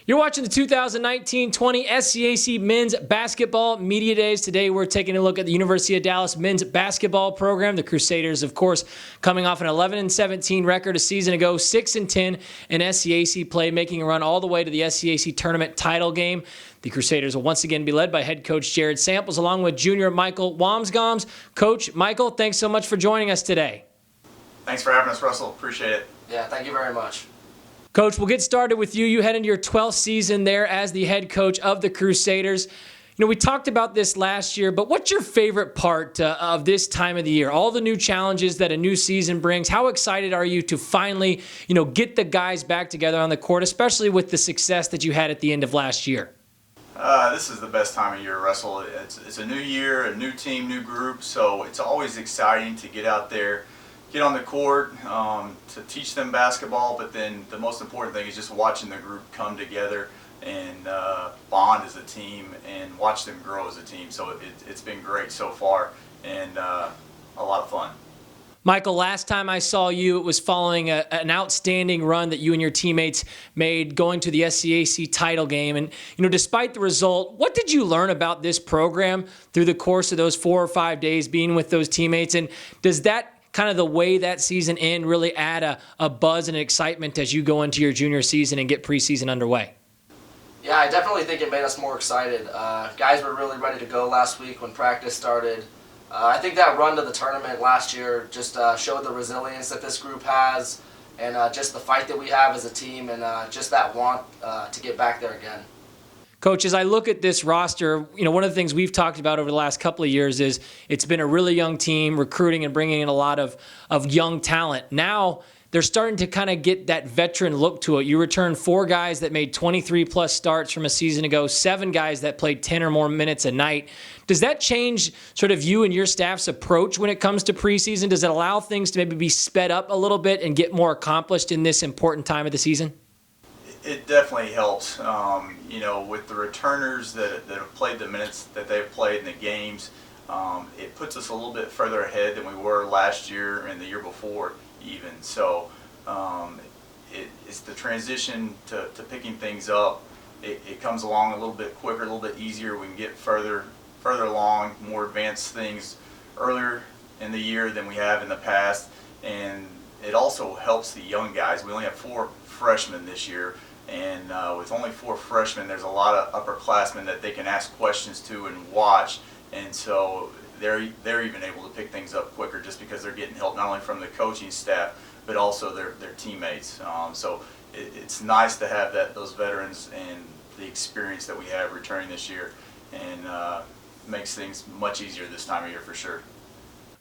You're watching the 2019-20 SCAC Men's Basketball Media Days. Today we're taking a look at the University of Dallas men's basketball program. The Crusaders, of course, coming off an 11-17 record a season ago, 6-10 in SCAC play, making a run all the way to the SCAC tournament title game. The Crusaders will once again be led by head coach Jared Samples along with junior Michael Wambsganss. Coach, Michael, thanks so much for joining us today. Thanks for having us, Russell. Appreciate it. Yeah, thank you very much. Coach, we'll get started with you. You head into your 12th season there as the head coach of the Crusaders. We talked about this last year, but what's your favorite part of this time of the year? All the new challenges that a new season brings. How excited are you to finally, get the guys back together on the court, especially with the success that you had at the end of last year? This is the best time of year, Russell. It's a new year, a new team, new group, so it's always exciting to get out there, get on the court, to teach them basketball, but then the most important thing is just watching the group come together and bond as a team and watch them grow as a team. So it's been great so far and a lot of fun. Michael, last time I saw you, it was following an outstanding run that you and your teammates made going to the SCAC title game. And, despite the result, what did you learn about this program through the course of those 4 or 5 days being with those teammates? And does that kind of the way that season end really add a buzz and an excitement as you go into your junior season and get preseason underway? Yeah, I definitely think it made us more excited. Guys were really ready to go last week when practice started. I think that run to the tournament last year just showed the resilience that this group has and just the fight that we have as a team and just that want to get back there again. Coach, as I look at this roster, one of the things we've talked about over the last couple of years is it's been a really young team, recruiting and bringing in a lot of young talent. Now they're starting to kind of get that veteran look to it. You return 4 guys that made 23-plus starts from a season ago, 7 guys that played 10 or more minutes a night. Does that change sort of you and your staff's approach when it comes to preseason? Does it allow things to maybe be sped up a little bit and get more accomplished in this important time of the season? It definitely helps. With the returners that have played the minutes that they've played in the games, it puts us a little bit further ahead than we were last year and the year before even. So it's the transition to picking things up. It comes along a little bit quicker, a little bit easier. We can get further along, more advanced things earlier in the year than we have in the past. And it also helps the young guys. We only have 4 freshmen this year. And with only 4 freshmen, there's a lot of upperclassmen that they can ask questions to and watch. And so they're even able to pick things up quicker just because they're getting help not only from the coaching staff, but also their teammates. So it's nice to have those veterans and the experience that we have returning this year, and makes things much easier this time of year for sure.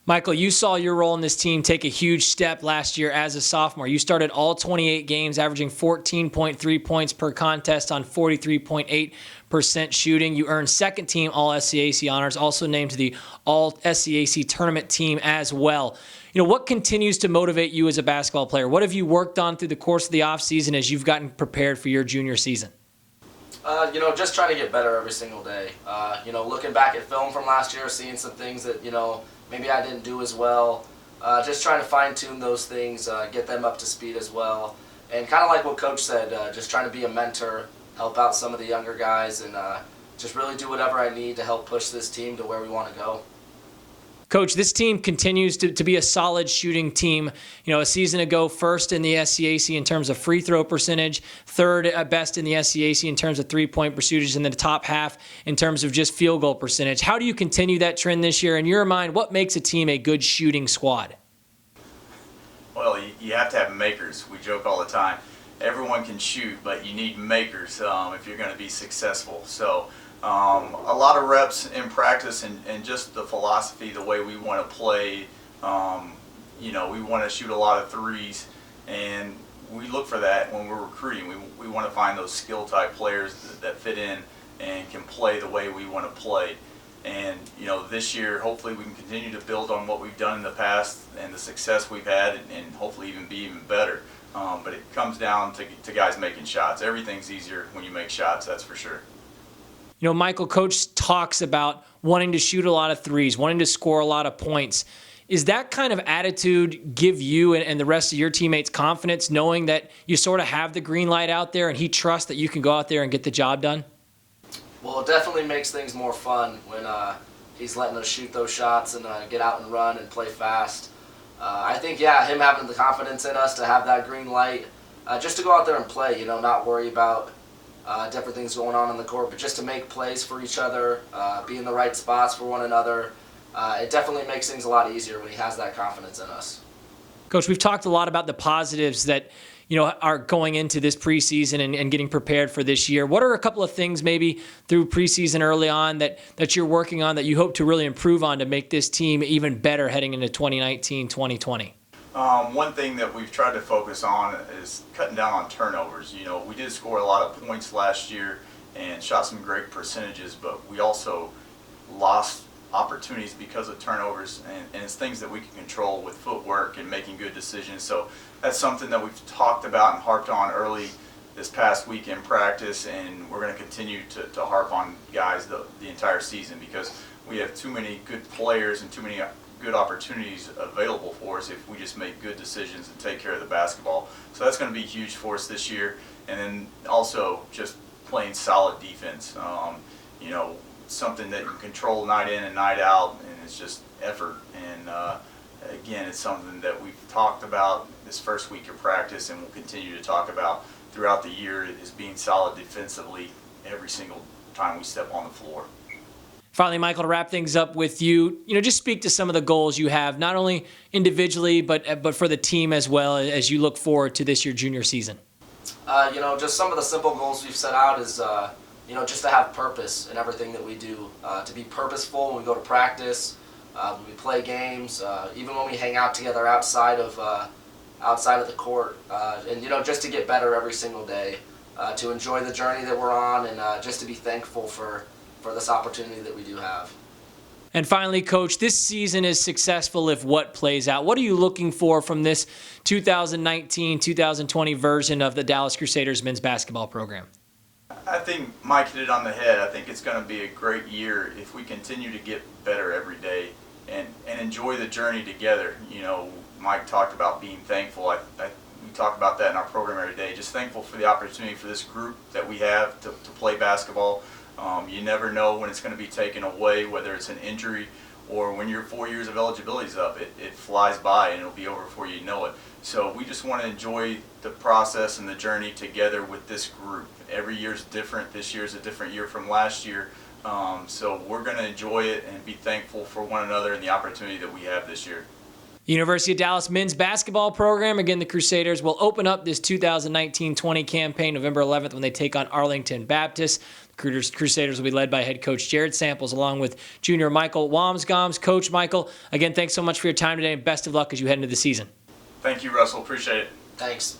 Michael, you saw your role in this team take a huge step last year as a sophomore. You started all 28 games, averaging 14.3 points per contest on 43.8% shooting. You earned second-team All-SCAC honors, also named to the All-SCAC tournament team as well. What continues to motivate you as a basketball player? What have you worked on through the course of the offseason as you've gotten prepared for your junior season? Just trying to get better every single day. Looking back at film from last year, seeing some things that, maybe I didn't do as well. Just trying to fine-tune those things, get them up to speed as well. And kind of like what Coach said, just trying to be a mentor, help out some of the younger guys, and just really do whatever I need to help push this team to where we want to go. Coach, this team continues to be a solid shooting team. A season ago, first in the SCAC in terms of free throw percentage, third at best in the SCAC in terms of three-point percentages, and then the top half in terms of just field goal percentage. How do you continue that trend this year? In your mind, what makes a team a good shooting squad? Well, you have to have makers. We joke all the time. Everyone can shoot, but you need makers if you're going to be successful. So a lot of reps in practice and just the philosophy, the way we want to play. We want to shoot a lot of threes, and we look for that when we're recruiting. We want to find those skill type players that fit in and can play the way we want to play. And this year, hopefully we can continue to build on what we've done in the past and the success we've had, and hopefully be even better. But it comes down to guys making shots. Everything's easier when you make shots, that's for sure. Michael, Coach talks about wanting to shoot a lot of threes, wanting to score a lot of points. Is that kind of attitude give you and the rest of your teammates confidence, knowing that you sort of have the green light out there and he trusts that you can go out there and get the job done? Well, it definitely makes things more fun when he's letting us shoot those shots and get out and run and play fast. I think, yeah, him having the confidence in us to have that green light, just to go out there and play, not worry about different things going on the court, but just to make plays for each other, be in the right spots for one another. It definitely makes things a lot easier when he has that confidence in us. Coach, we've talked a lot about the positives that are going into this preseason and getting prepared for this year. What are a couple of things maybe through preseason early on that you're working on that you hope to really improve on to make this team even better heading into 2019-2020? One thing that we've tried to focus on is cutting down on turnovers. We did score a lot of points last year and shot some great percentages, but we also lost opportunities because of turnovers, and it's things that we can control with footwork and making good decisions. So that's something that we've talked about and harped on early this past week in practice, and we're going to continue to harp on guys the entire season, because we have too many good players and too many good opportunities available for us if we just make good decisions and take care of the basketball. So that's going to be huge for us this year. And then also just playing solid defense. Something that you can control night in and night out, and it's just effort. And again, it's something that we've talked about this first week of practice and we'll continue to talk about throughout the year, is being solid defensively every single time we step on the floor. Finally, Michael, to wrap things up with you, just speak to some of the goals you have, not only individually, but for the team as well as you look forward to this year junior season. Just some of the simple goals we've set out is, just to have purpose in everything that we do, to be purposeful when we go to practice, when we play games, even when we hang out together outside of the court, and just to get better every single day, to enjoy the journey that we're on, and just to be thankful for this opportunity that we do have. And finally, Coach, this season is successful if what plays out. What are you looking for from this 2019-2020 version of the Dallas Crusaders men's basketball program? I think Mike hit it on the head. I think it's going to be a great year if we continue to get better every day and enjoy the journey together. Mike talked about being thankful. We talk about that in our program every day. Just thankful for the opportunity for this group that we have to play basketball. You never know when it's going to be taken away, whether it's an injury or when your 4 years of eligibility is up. It flies by and it'll be over before you know it. So we just want to enjoy the process and the journey together with this group. Every year's different. This year's a different year from last year. So we're going to enjoy it and be thankful for one another and the opportunity that we have this year. University of Dallas men's basketball program. Again, the Crusaders will open up this 2019-20 campaign November 11th when they take on Arlington Baptist. The Crusaders will be led by head coach Jared Samples along with junior Michael Wambsganss. Coach Michael, again, thanks so much for your time today and best of luck as you head into the season. Thank you, Russell. Appreciate it. Thanks.